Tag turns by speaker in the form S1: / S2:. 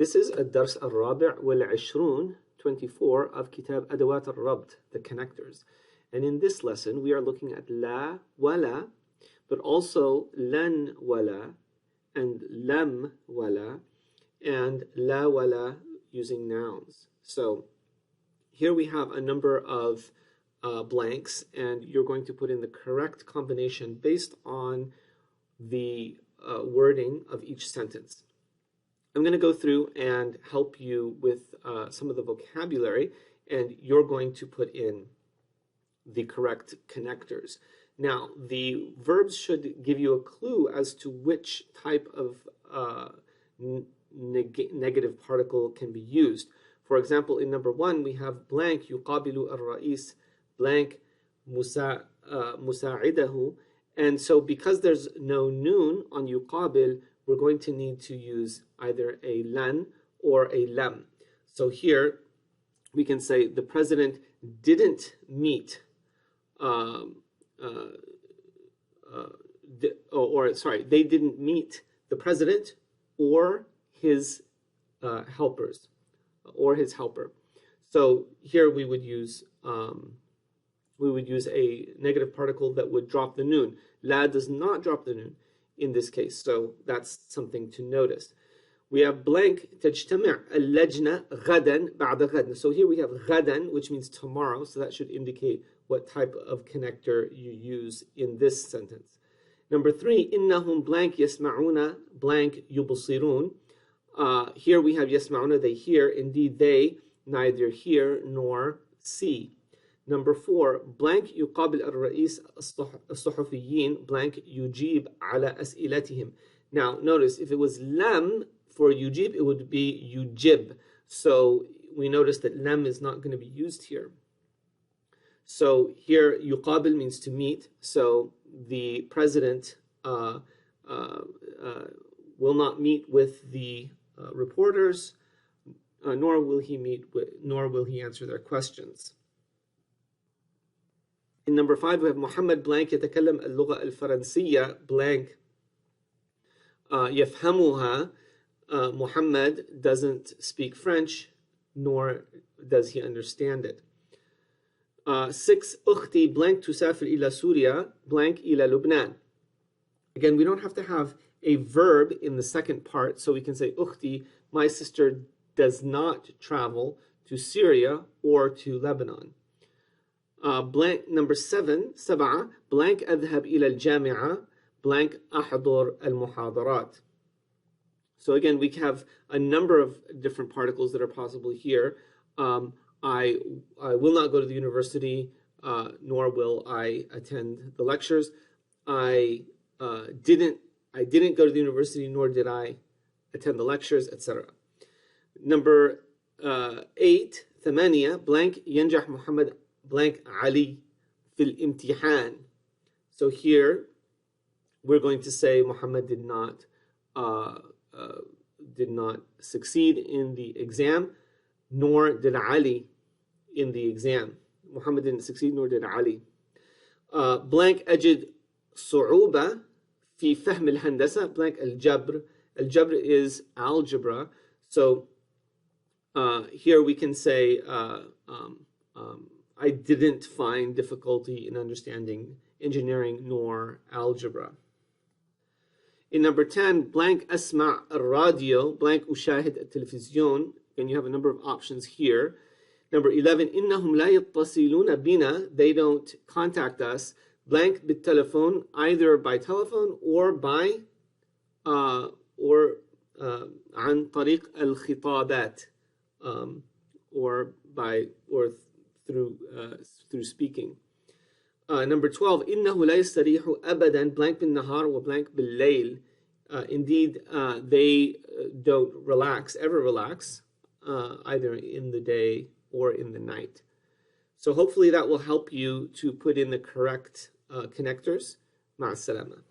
S1: This is الدرس الرابع والعشرون 24 of Kitab Adawat al-Rabt, the connectors. And in this lesson, we are looking at la, wala, but also lan wala, and lam wala, and la wala using nouns. So here we have a number of blanks, and you're going to put in the correct combination based on the wording of each sentence. I'm going to go through and help you with some of the vocabulary, and you're going to put in the correct connectors. Now, the verbs should give you a clue as to which type of negative particle can be used. For example, in number 1, we have blank yuqabilu al-ra'is, blank musa'idahu. And so because there's no noon on yuqabil, we're going to need to use either a lan or a lam. So here we can say the president didn't meet, they didn't meet the president or his helpers, or his helper. So here we would use a negative particle that would drop the noon. La does not drop the noon in this case, so that's something to notice. We have blank تجتمع اللجنة غدا بعد غد. So here we have غدا, which means tomorrow, so that should indicate what type of connector you use in this sentence. Number 3, إنهم blank يسمعون blank يبصرون. Here we have يسمعون, they hear. Indeed, they neither hear nor see. Number 4, blank يقابل الرئيس الصحفيين blank يجيب على أسئلتهم. Now, notice if it was lam for yujib, it would be yujib. So we notice that lam is not going to be used here. So here yuqabil means to meet. So the president will not meet with the reporters, nor will he answer their questions. In number 5, we have Muhammad blank يتكلم اللغة الفرنسية blank يفهمها. Muhammad doesn't speak French, nor does he understand it. 6, أختي blank تسافر إلى سوريا blank إلى لبنان. Again, we don't have to have a verb in the second part, so we can say أختي, my sister does not travel to Syria or to Lebanon. Blank number 7 7 blank أذهب إلى الجامعة blank أحضر المحاضرات. So again, we have a number of different particles that are possible here. I will not go to the university, nor will I attend the lectures. I didn't go to the university, nor did I attend the lectures, etc. Number 8 8 blank ينجح محمد blank علي في الامتحان. So here we're going to say Muhammad did not succeed in the exam, nor did Ali in the exam. Muhammad didn't succeed, nor did Ali. Blank أجد صعوبة في فهم الهندسة blank الجبر. الجبر is algebra. So here we can say I didn't find difficulty in understanding engineering nor algebra. In number 10, blank أسمع الراديو blank أشاهد التلفزيون. And you have a number of options here. Number 11, إنهم لا يتصلون بنا, they don't contact us blank بالتلفون, either by telephone or by عن طريق الخطابات, or through speaking. Number 12, إنه لا يستريح أبدا blank بالنهار وبlank بالليل. Indeed, they don't ever relax, either in the day or in the night. So hopefully that will help you to put in the correct connectors. مع السلامة.